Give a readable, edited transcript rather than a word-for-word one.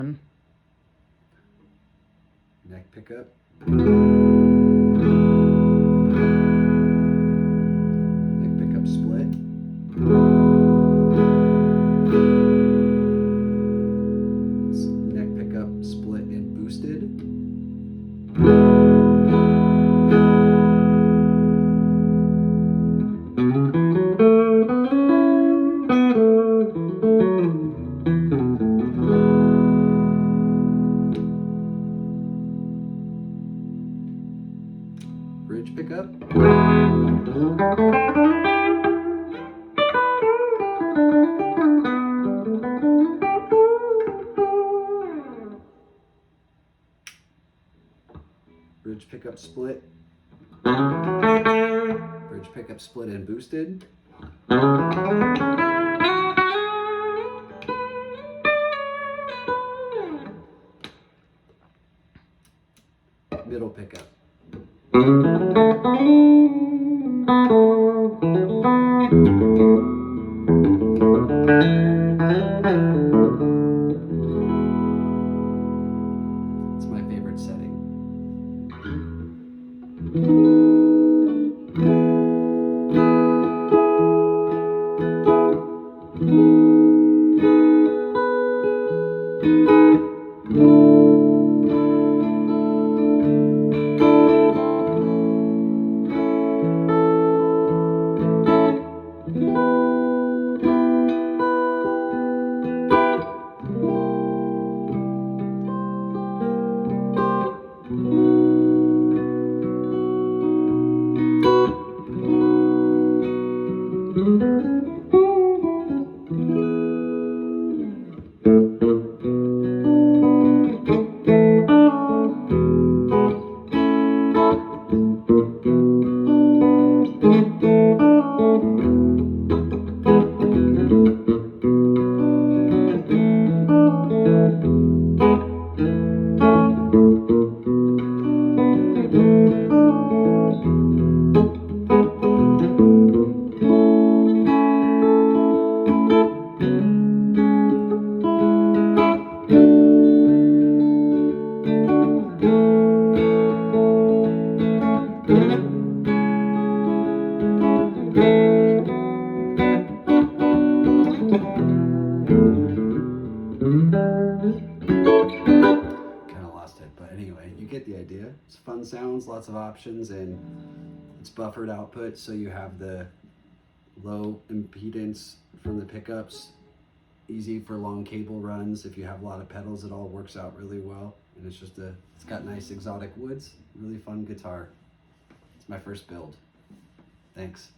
Neck pickup. Neck pickup split. Neck pickup split and boosted. Bridge pickup. Bridge pickup split. Bridge pickup split and boosted. Middle pickup. It's my favorite setting. Kind of lost it, but anyway, you get the idea. It's fun sounds, lots of options, and it's buffered output, so you have the low impedance from the pickups, easy for long cable runs. If you have a lot of pedals, it all works out really well, and it's got nice exotic woods, really fun guitar. It's my first build. Thanks.